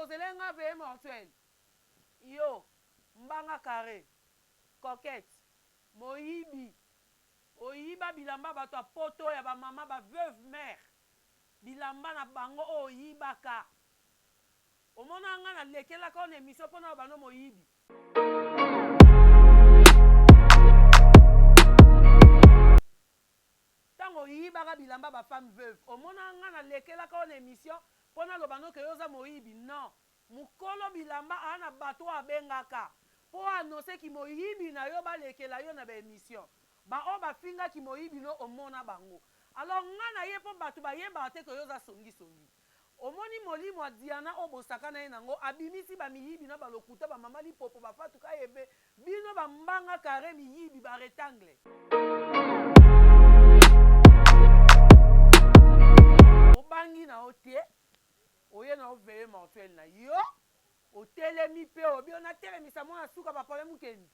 bozelenga ve mortuel. Yo, mbanga carré, coquette, moyibi. Oyiba bilamba bato a poto ya ba mama ba veuve mère. Bilamba na bango oyibaka. Omona nga na lekela ka on émission pona bano moyibi. Tango yibaka bilamba ba femme veuve. Omona nga na lekela ka on émission pona lobano ke yoza moyibi. Non. Mukolo bilamba ana bato abengaka. Po annoncer ki moyibi na yo ba lekela yo na ba émission. Ba o ba finga ki moyibi no omona bango. Alors nga na ye po bato ba yeba te ko yoza songi songi. Omoni molimo a Diana obosaka na ye nango abimisi ba miyibi na ba lokuta ba mama lipopo ba fatu ka yebe bino ba mbanga carré miyibi ba rectangle. Obangi na otie oye na oveye mortuel na yo otelemi pe obi ona telemisa mwana suka ba problème kendi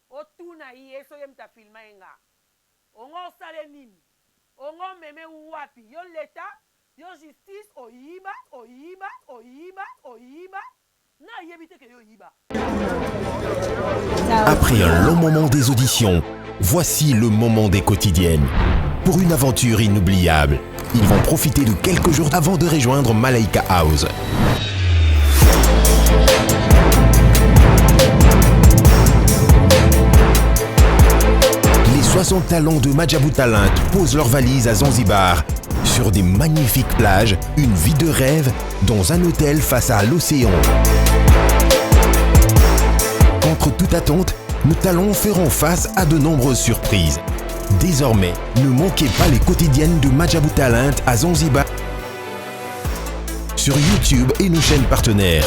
otuna ye so ye mta filma enga ongo sale nini ongo meme wapi yo leta yo justice oyiba na yebite ke yo yiba. Après un long moment des auditions, voici le moment des quotidiennes. Pour une aventure inoubliable, ils vont profiter de quelques jours avant de rejoindre Malaika House. Les 60 talents de Madjabou Talent posent leurs valises à Zanzibar, sur des magnifiques plages, une vie de rêve dans un hôtel face à l'océan. Contre toute attente, nos talents feront face à de nombreuses surprises. Désormais, ne manquez pas les quotidiennes de Madjabou Talent à Zanzibar sur YouTube et nos chaînes partenaires.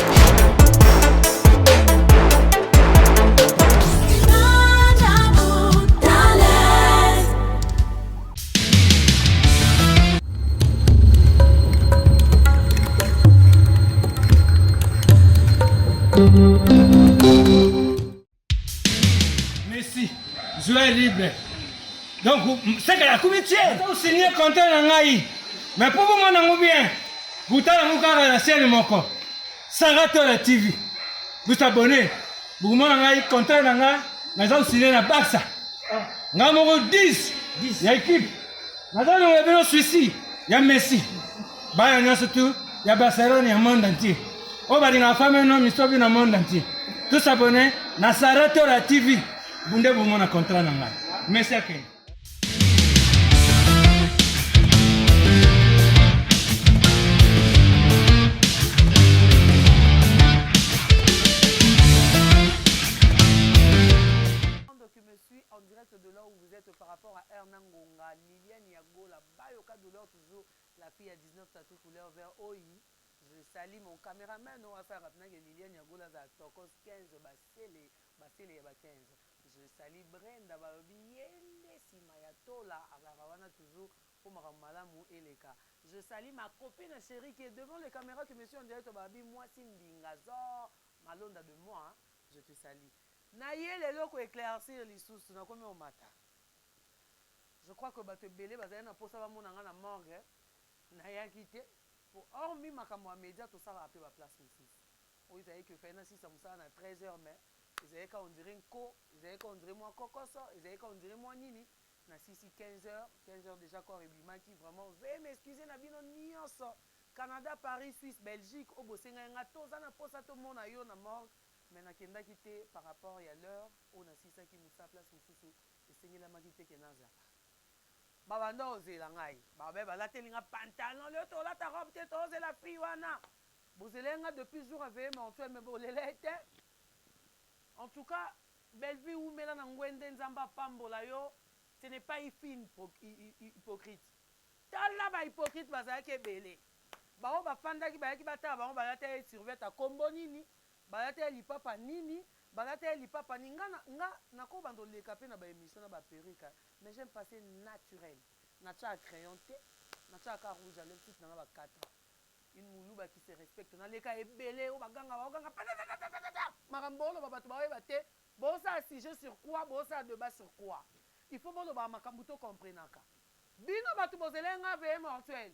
Merci, jouer libre. Donc, c'est que la commission, vous signez content en Aïe. Mais pour vous, mon bien, vous avez la chaîne mon corps. Sarah la TV. Vous abonnez. Vous m'avez content en Aïe. Mais vous signez la Barça. Nous avons 10. Il y a équipe. Nous avons un Suisse. Il y a Messi. Il y a surtout. Il y a Barcelone, il y a le monde entier. On va dire la femme et l'homme, ils sont dans le monde entier. Tous abonnés. Sarah la TV. Vous avez un contrat en Aïe. Merci à vous. En direct de là où vous êtes par rapport à Hernan Ngonga, Liliane Yagola, Bayoka Douleur, toujours la fille à 19 tatoues couleur vert OI. Je salue mon caméraman, on va faire maintenant que Liliane Yagola a Tokos 15, Basile et 15. Je salue Brenda, Babiele, Simayatola, Arawana toujours pour Maramalamu et les cas. Je salue ma copine chérie qui est devant les caméras que monsieur en direct, Babi, moi, Simbingazor, Malonda de moi, je te salue. Naye lelo ko éclaircir lisusu na komi au matin. Je crois que bato belé bazali na posa ba mona nga na morgue na ya quitté pour hormis makambo ya média to sala pe ba place mosusu. O izali que faina si ça musala na 13h mais izali ka on dirait nko, izali ka on dirait moi kokoso, izali ka on dirait moi nini na 15h déjà corps ebimaki vraiment veuillez m'excuser na bino nyonso. Canada, Paris, Suisse, Belgique, au bosenga nga toza na posa to mona yo na morgue. Mais nakenda quitté par rapport à l'heure on a 600 qui moussa place mususu et seigneur la magité qui nazala babanda ozela ngai babe balatelinga pantalon le to la ta robe te to ozela fille wana bozelenga depuis jour avec mon mais bolele était en tout cas belle vie ou mela na ngwende nzamba pambola yo ce n'est pas une hypocrite tala ba hypocrite bazala ke belé ba o ba fanda ki ba ki bata ba o ba la survêt à kombo nini balate lipapa nini balate lipapa ni nga nako bando leka pe na ba émission na ba perruque mais j'aime passer naturel na cha crayon te na cha ka rouge à lèvres tout na ba 4 une mouluba qui se respecte na leka ebele o baganga marambolo ba bato ba te bosa sujet sur quoi bosa débat sur quoi il faut bolo ba makambuto comprenaka bino bato bozelenga ve mortuel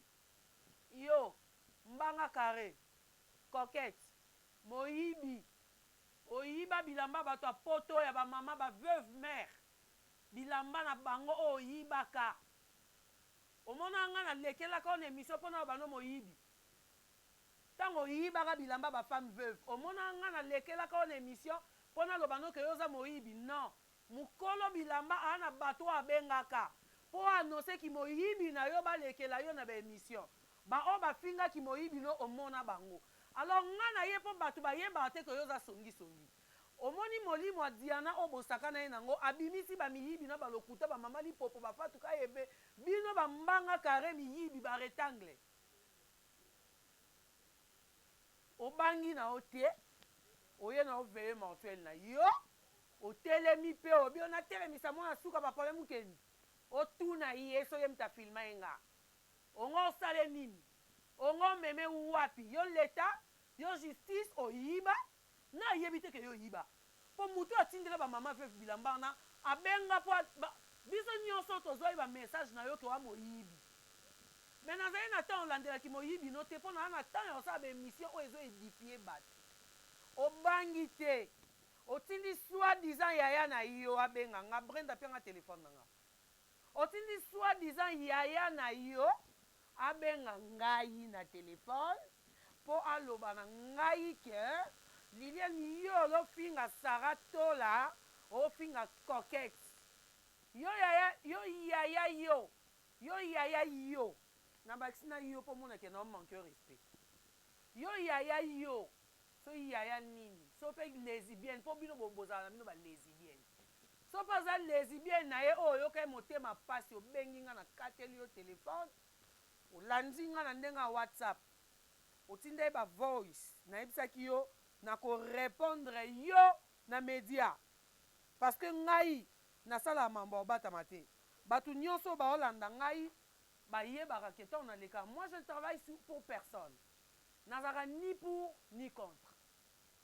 yo mbanga carré coquette moyibi oyiba bilamba bato ya poto ya bamama baveuve mère bilamba na bango oyo oyibaka omona nga nalekelaka ona émission mpona bano moyibi ntango oyibaka bilamba bafemme veuve omona nga nalekelaka ona émission mpona lobano ke yo oza moyibi non mokolo bilamba aa na bato oyo abengaka mpo anoseki moyibi na yo balekela yo na baémission baoyo bafingaki moyibi no omona bango alors nga na ye mpo bato bayebaka te ke yo oza songisongi omoni molimo ya diana oyo bosaka na ye nango abimisi bamiyibi na balokuta bamama lipopo bafatuka yebe bino bambanga kare miyibi baretangle obangi na yo te oye na oveye mortuel na yo otelemi mpe obi onatelemisa mwana suka bapole mokendi otuna ye so ye mta filma ye nga ongo osale nini ongo meme wapi yo leta yo justice oyiba na yebi te ke yo yiba mpo mutu atindela bamama veuve bilamba wana abenga mpo biso nyonso tozwai bamessage na yo ke wa moyibi me nazali na ntan olandelaki moyibi no te mpo na na ntan ya osala baémission oyo ezoedifie bato obangi te otindi soi-disant yaya na yo abenga nga brenda mpe nga telefone na nga otindi soi-disant yaya na yo abenga ngai na telefone mpo aloba na ngai ke liliane yo olofinga sara tola ofinga coquette yo yaya yo na bakisi na yo mpo monake na omanke respect yo yaya yo so yaya nini so mpe lesbienne mpo bino bozala na bino balesbienne so mpo aza lesbienne na ye oyo oyokai motema pasi obengi nga na kateli yo telefone olandi nga na ndenge ya whatsapp otinda ye bavoice nayebisaki yo na korépondre yo na média parce que ngai nasala mambo obatama te bato nyonso baolanda ngai bayebaka ke ntango naleka moi je ne travaille pour personne nazalaka ni pour ni contre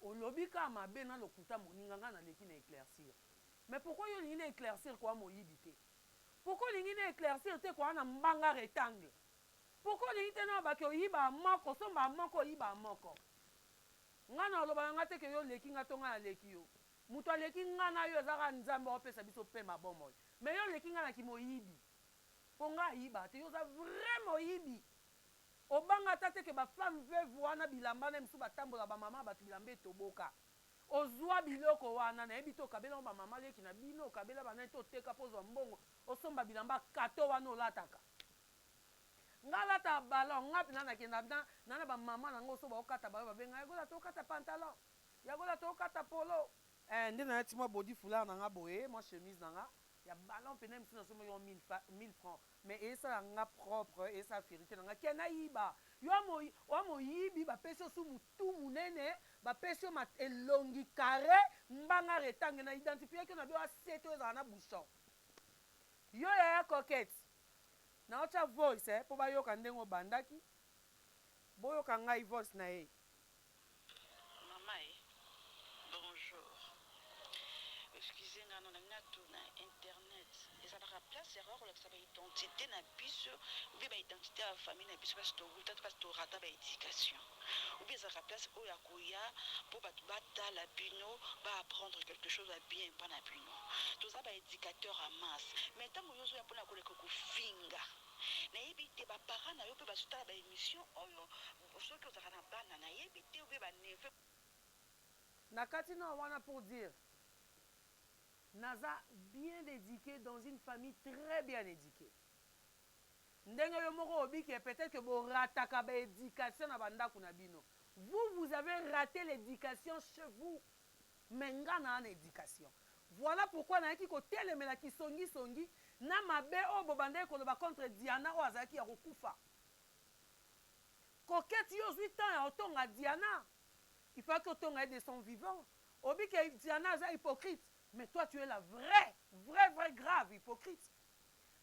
olobi kaka mabe na lokuta moninga ngai naleki na éclaircir mais pourquoi yo olingi na éclaircir kwa moyibi te pourquoi olingi na éclaircir te kwa na mbanga rectangle pourquoi olingi te na bake oyiba moko somba moko oyiba moko nga na olobaka nga te ke yo oleki nga to nga naleki yo moto aleki nga na yo ezaka nzambe opesa biso mpe mabomoi me yo oleki nga na kimoyibi mpo nga ayiba te yo oza vrai moyibi obanga ata te ke bafemme veuve wana bilamba na misu batambola bamama bato bilamba etoboka ozwa biloko wana nayebi te okabela bamama leki na bino okabela banani te oteka mpo ozwa mbongo osomba bilamba kato wana olataka nga alata balon nga mpena nakenda nana bamama nango so baokata bayo babenga yagola tokata pantalon yagola tokata polo nde nayati mwa bodi foulard na nga boye mwa chemise na nga ya balon mpena misu nasomba yo 1000 francs mais esala nga propre esala férité na nga ke nayiba yo wa moyibi bapesi yo su mutu munene bapesi yo elongi carré mbanga retange na identifieke na bio asete oyo ezala na bouchon yo yaya coquette naotya voice mpo bayoka ndenge obandaki boyoka ngai voice na ye mama bonjour excusez nga nona ngatu na internet ezalaka place erreur olakisa baidentité na biso oubien baidentité ya famille na biso kasi torata baéducation oubien ezalaka place oyo ya koya mpo bato batala bino baapprendre quelque chose ya bien mpa na bino toza baéducateur ya masse mais ntango yo ozoya mpona koleka kofinga nayebi te baparent na yo mpe bazotala baémission oyo soki ozalaka na bana nayebi te oubien baneve na kati na wana pour dire naza bien éduqué dans une famille très bien éduquée ndenge yo moko obiki peut-être que borataka baéducation na bandako na bino vous avez raté l'éducation chez vous mais nga na ana éducation voilà pourquoi nayaki kotelemela kisongisongi na mabe oyo bobandaki koloba contre diana oyo azalaki ya kokufa koketi yo ozwi temps ya otonga diana il faut que otonga ye de son vivant obiki diana aza hypocrite mais toi tu es la vraie grave hypocrite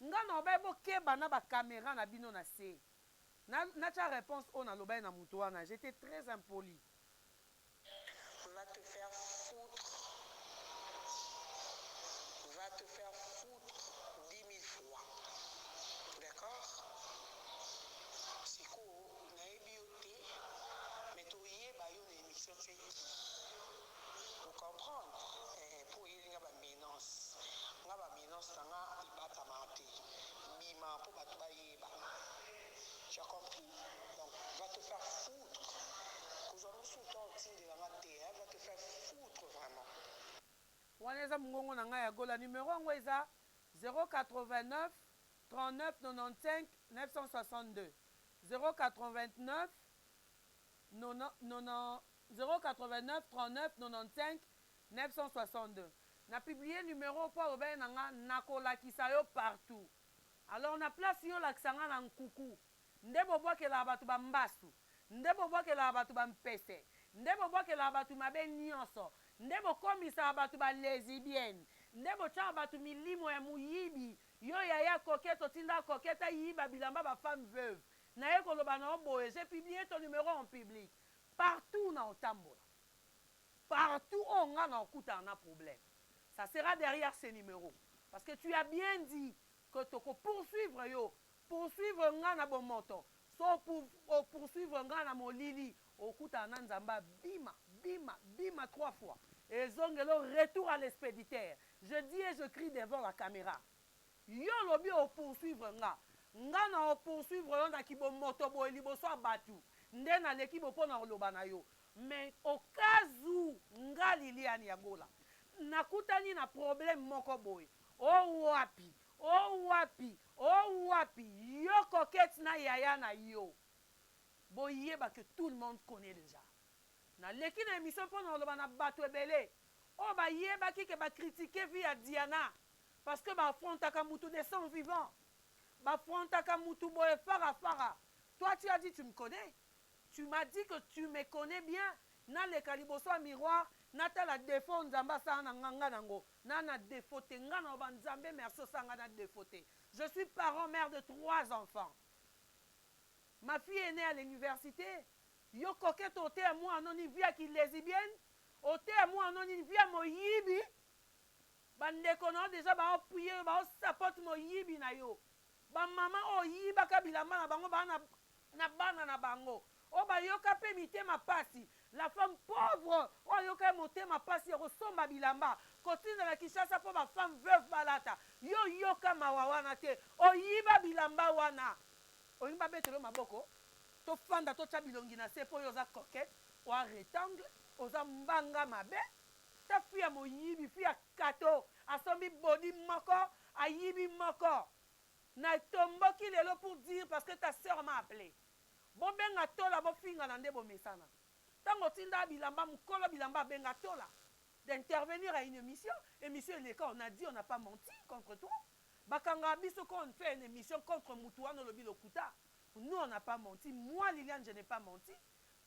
nga na obai bokeba na bacaméra na bino na se natya réponse oyo nalobai na moto wana j'étais très impoli va te faire foutre 10 000 fois d'accord siko nayebi yo te mais toyeba yo na émission so wana mungongo na ngai ya gola numéro yango eza 089 39 95 962 089 089 39 95 962. Na publié numéro po obe nanga nakolakisa yo partout. Alors na place yo lakisanga na nkuku. Nde bobwakela batu ba mbasu. Nde bobwakela batu ba mpese. Nde bobwakela batu mabe nyonso. Nde bokomisa batu ba lesbienne. Nde bocha batu milimo ya muyibi. Yo yaya coquette tinda coquette yiba bilamba ba femme veuve. Na ye koloba na boye, j'ai publié ton numéro en public. Partout na otambola. Partout on a un problème. Ça sera derrière ces numéros. Parce que tu as bien dit que tu peux poursuivre yo. Poursuivre nga na bon moto. So pour poursuivre nga na molili. Okuta na nzamba bima, bima, bima 3 fois. Et zongelo retour à l'expéditeur. Je dis et je crie devant la caméra. Yo lobi au poursuivre nga. Nga na au poursuivre yo na kibo moto bo liboso abatu. Nde na l'équipe po na loba na yo. Mais au cas où nga Liliane Yagola nakutani na problème moko boy. Oh wapi, oh wapi, oh wapi. Yo coquette na yaya na yo. Boyeba que tout le monde connaît déjà. Na l'équipe na émission po na loba na bato ebele. Oh ba yeba ki ke ba critiquer via Diana parce que ba affrontaka mutu de son vivant. Ba affrontaka mutu boy fara fara. Toi tu as dit tu me connais. Tu m'as dit que tu me connais bien. Na le kaliboso miroir, na ta la défaut nzamba sa na nganga nango. Na na défauté ngana ba nzambe merci sanga na défauté. Je suis parent mère de 3 enfants. Ma fille est née à l'université. Yo coquette au thé à moi anoni via qui lesbienne. Au thé à moi anoni via moyibi. Bande kono déjà ba appuyer ba support moyibi na yo. Ba mama o yiba kabila na bango ba na bana na bango. Oh bah yoka pe mite ma pasi. La femme pauvre. Oh yoka mote ma pasi ressemble bilamba. Continue la Kinshasa pour ma femme veuve balata. Yo yoka mawawana te. Oh yiba bilamba wana. Oh yiba betelo maboko. To fanda to chabilongi na se po yoza coquette. Ou un rectangle. Oza mbanga mabe. Ta fia mo yibi fia kato. Asombi body moko. A yibi moko. Na tomboki lelo pour dire parce que ta soeur m'a appelé. Bon benga tola bo finga na ndebo mesana. Tango tinda bilamba mukolo bilamba benga tola d'intervenir à une émission. Émission les cas on a dit on n'a pas menti contre toi. Bakanga biso quand on fait une émission contre Mutuano no lobi lokuta. Nous on n'a pas menti. Moi Liliane je n'ai pas menti.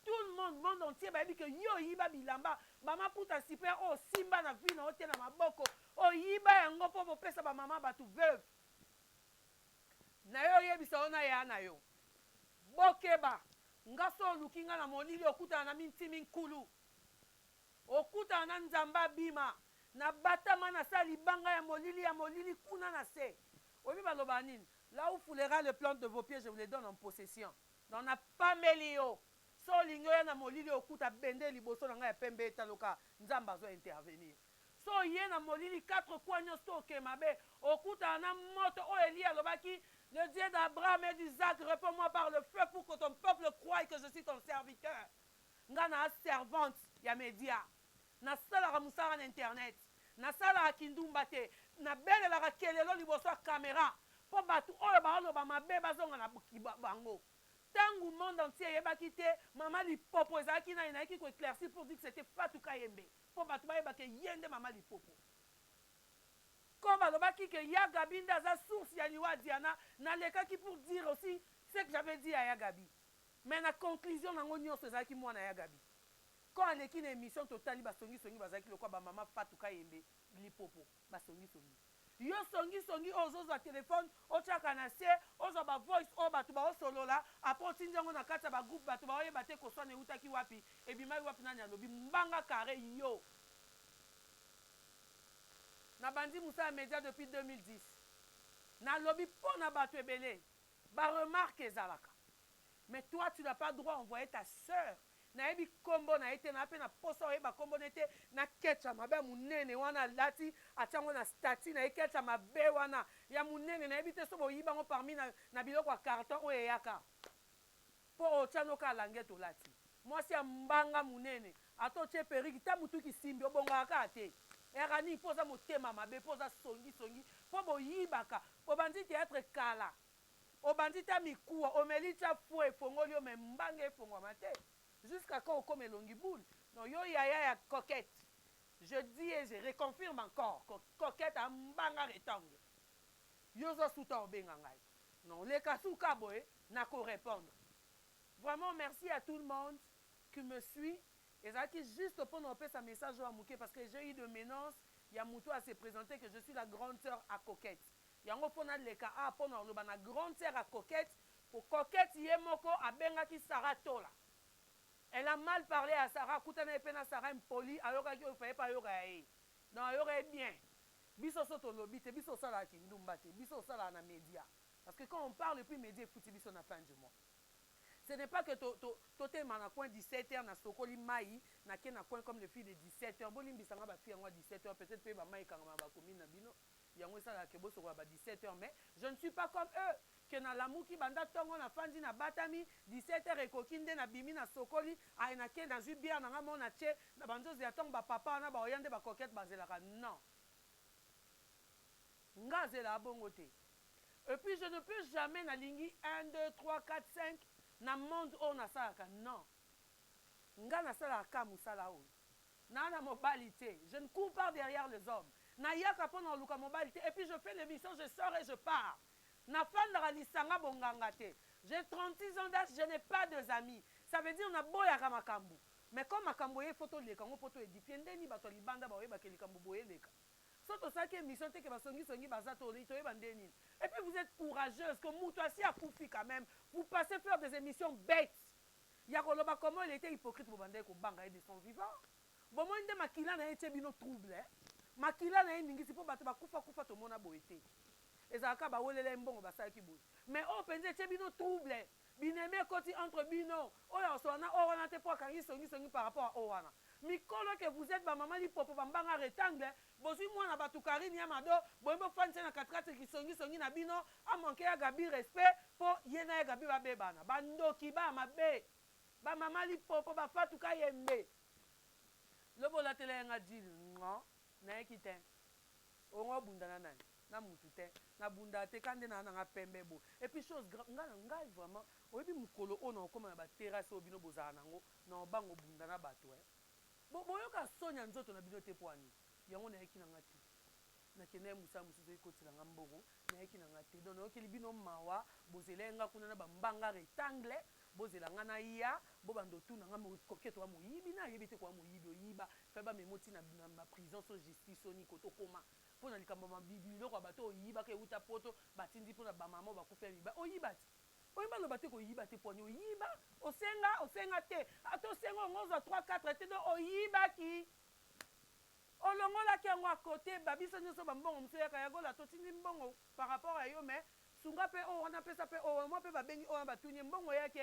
Tout le monde entier ba dit que yo yiba bilamba mama puta super oh simba na vie na hotel na maboko. Oh yiba yango po pesa ba mama batu veuve. Na yo yebisa ona ya na yo. Bokeba ngaso lukinga na molili okuta na mintimi nkulu okuta na nzamba bima na batama na sali banga ya molili kuna na se obi baloba nini là où foulera le plan de vos pieds je vous les donne en possession dans na pamelio so lingo ya na molili okuta bende liboso na nga ya pembe etaloka nzamba zo intervenir so ye na molili 4 coins nyonso okemabe okuta na moto o Elia lobaki le Dieu d'Abraham et d'Isaac, réponds-moi par le feu pour que ton peuple croie que je suis ton serviteur. Nga na servante ya média. Na sala ra musara na internet. Na sala ra kindumba te. Na bele la kelelo liboso caméra. Po batu oyo ba oloba mabe bazonga na bango. Tangu monde entier yebaki te mama lipopo ezaki na inaki ko éclaircir pour dire que c'était Fatou Kayembe. Po batu ba yebaki yende mama lipopo. Comme balobaki que Yagabi ndaza source ya liwa Diana na lekaki pour dire aussi ce que j'avais dit à Yagabi. Mais la conclusion nango nyonso ezaki mwana Yagabi. Quand aleki na émission totali basongi songi bazaki lokwa ba mama Fatou Kayembe lipopo basongi songi. Yo songi ozoza téléphone ochaka na se ozo ba voice o batu ba osolola après tinjango na kata ba groupe batu ba oyeba te ko sone utaki wapi ebimai wapi nani alobi mbanga carré yo. Na bandi Moussa Média depuis 2010. Na lobby pour na batu ebele. Ba remarque ezalaka. Mais toi tu n'as pas droit d'envoyer ta sœur. Na ebi kombo na été na pe na poso eba kombo nete na ketcha mabe munene wana lati atango na statut na ketcha mabe wana ya munene na ebi te so boyiba ngo parmi na biloko ya carton o eyaka. Po ochano ka langeto lati. Moi si mbanga munene ato che periki ta mutu ki simbi obonga ka te. erani poza motema mabe poza songi po boyibaka obandi théâtre kala obandi ta mikuwa omeli tya fue efongoli yo me mbanga efongwama te jusqu'à quand okoma elongi boule non yo yaya ya coquette je dis et je reconfirme encore coquette a mbanga rectangle yo zo suta obenga ngai non leka suka boye nako répondre vraiment merci à tout le monde qui me suit et ça qui juste pour nous faire sa message à Mouké parce que j'ai eu de menaces il y a Moutou à se présenter que je suis la grande sœur à coquette il y a un peu de leka a pour nous la grande sœur à coquette pour coquette yemoko a benga ki Sarah Tola. Elle a mal parlé à Sarah, Koutana et Pena Sarah impoli, alors qu'il ne fallait pas y aller. Non, il y aurait bien. Biso soto lobite, biso sala kindumbate, biso sala na média. Parce que quand on parle depuis média, fouti biso na fin du mois. Ce n'est pas que toté mana coin 17h na sokoli mai, na ke na coin comme les filles de 17h. Bolim bisanga ba fille en 17h, peut-être pe ba mai kanga ba komi na bino. Yango sala ke boso ba 17h, mais je ne suis pas comme eux. Que na lamuki banda tongo na fandi na batami 17h ekokinde na bimi na sokoli aina ke na jubia na ngamo na che na bandozi ya tongo ba papa na ba oyande ba coquette bazelaka non ngazela bongo te et puis je ne peux jamais na lingi 1 2 3 4 5 na monde on na salaka non nga na salaka musala o na mobilité je ne cours pas derrière les hommes na yaka pona luka mobilité et puis je fais l'émission je sors et je pars. J'ai 36 ans d'âge, je n'ai pas de amis. Ça veut dire on a boya makambu. Mais comme makambu est photo leka, on photo édifié, ndeni bato libanda ba oyeba ke likambu boye leka. Soto ça qui émission te ke ba songi bazato li to yeba ndeni. Et puis vous êtes courageuse que Moutouassi a koufi quand même. Vous passez faire des émissions bêtes. Yakoloba comment il était hypocrite pour bande ko banga et de son vivant. Bon moi ndé makila na ete bino trouble. Makila na ndingi sipo bato ba kufa to mona boyete. Et ça a bolele mbongo basaki boy mais on pense que bino trouble bineme koti entre bino oya sona orana te pour kangi songi par rapport à orana mikolo que vous êtes ba maman li popo bambanga rectangle bozui mwana batukari ni amado boyembo fanse na 4 ki songi na bino a manquer ya gabi respect pour yena ya gabi ba bebana bandoki ba mabe ba maman li popo ba fatuka yembe lobo la tele nga dil non na ekite ongo bundana nani na mutute na bunda te kande na nga pembe bo et puis chose nga vraiment oyebi mukolo ona okoma na ba terrasse obino bozala nango na bango bunda na bato boyoka sonya nzoto na bino te poani yango na yeki na nga te na kene musa mususu ekotila nga mbongo na yeki na nga te donc okeli bino mawa bozelenga kuna na bambanga rectangle bozela nga na ya bo bando tu na nga mo koketo wa moyibi na yebi te kwa moyibi oyiba fa ba memoti na prison so justice oni koto koma pona likambo mabibilo kwa bato oyiba ke uta poto batindi pona ba mama ba kufa miba oyiba ti oyimba lo bate ko yiba te poni oyiba osenga te ato sengo ngozo 3 4 te do oyiba ki olongola ki yango à côté babiso nyoso bambongo muso ya kayagola to tindi mbongo par rapport à yo mais sunga pe o wana pesa pe o mo pe babengi o batunye mbongo yaki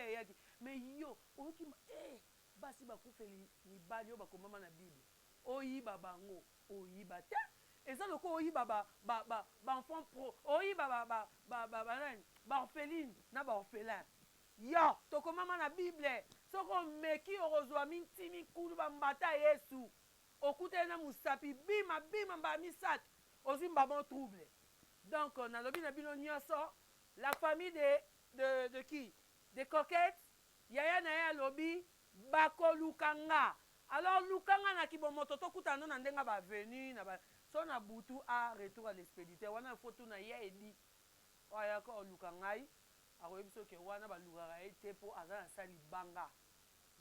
mais yo oki basi bakufeli mibali yo bakomama na bible oyiba bango oyiba te eza loko oyiba ba enfant pro oyiba ba orpheline na ba orphelin yo tokomama na bible soko meki orozwa mintimi kulu bambata yesu okutele na musapi bima ba misato ozwi mbaba trouble donc nalobi na bino nyonso la famille de qui de coquettes yaya na ya lobi bakolukanga alors lukanga na kibomoto tokutana na ndenga ba venu na ba so na butu a retour à l'expéditeur wana photo na ya edi oya ko lukangai akoyebi soki wana balukaka ete po aza na sali banga.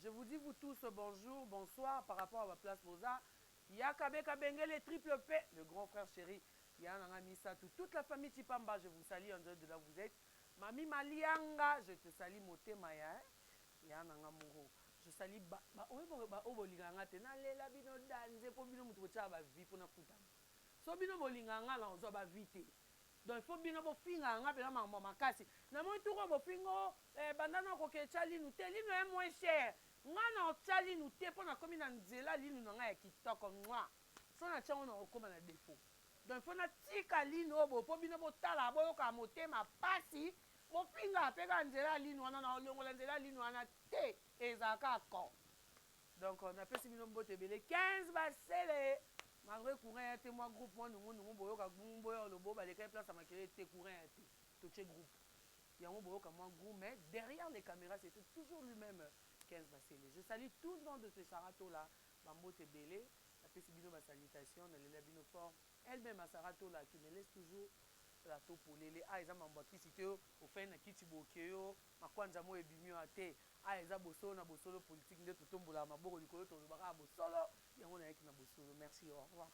Je vous dis vous tous bonjour, bonsoir par rapport à ma place Moza. Yakabeka Bengele Triple P, le grand frère chéri. Yananga Misatou, toute la famille Tipamba, je vous salue en dehors de là où vous êtes. Mami Malianga, je te salue Moté Maya. Yananga Moro. Je salue Obolinganga Tena Lela Bino Danze pour Bino Mutucha ba vie pour na futa. So Bino Bolinganga la on ba vite. Donc il faut bien bo finga nga pe na mama makasi. Na mo tuko bo fingo bandana ko ke chali nu te lino est moins cher. Nga na chali nu te pona komi na nzela lino na nga ya kitoko mwa. So na chango na okoma na défaut. Donc il faut na tika lino bo po bino bo tala bo yo ka motema pasi bo finga pe ka nzela lino na na olongola nzela lino na te ezaka ko. Donc on a fait bino mbote belé 15 basele malgré courant été moi groupe moi nous boyo ka boyo le bo ba les place à maquiller té courant été touché groupe il y a un boyo comme moi groupe mais derrière les caméras c'était toujours lui-même 15 Basile. Je salue tout le monde de ce Sarato là Bambo Tebele la Pesibino ma salutation na Lela Bino fort elle-même à Sarato là qui me laisse toujours plateau pour les eza mambaki cité au fin na kiti bokeyo makwanza mo ebimio ate eza bosolo na bosolo politique nde totombola maboko likolo to baka bosolo yango na yaki na bosolo. Merci, au revoir.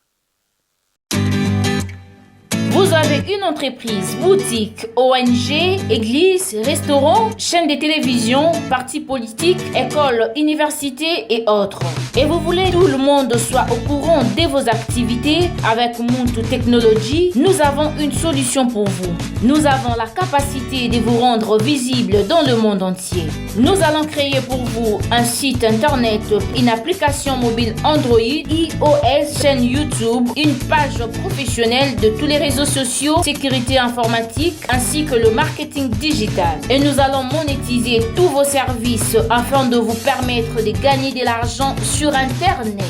Vous avez une entreprise, boutique, ONG, église, restaurant, chaîne de télévision, parti politique, école, université et autres. Et vous voulez que tout le monde soit au courant de vos activités avec Muntu Technology, nous avons une solution pour vous. Nous avons la capacité de vous rendre visible dans le monde entier. Nous allons créer pour vous un site internet, une application mobile Android, iOS, chaîne YouTube, une page professionnelle de tous les réseaux sociaux, sécurité informatique ainsi que le marketing digital. Et nous allons monétiser tous vos services afin de vous permettre de gagner de l'argent sur Internet.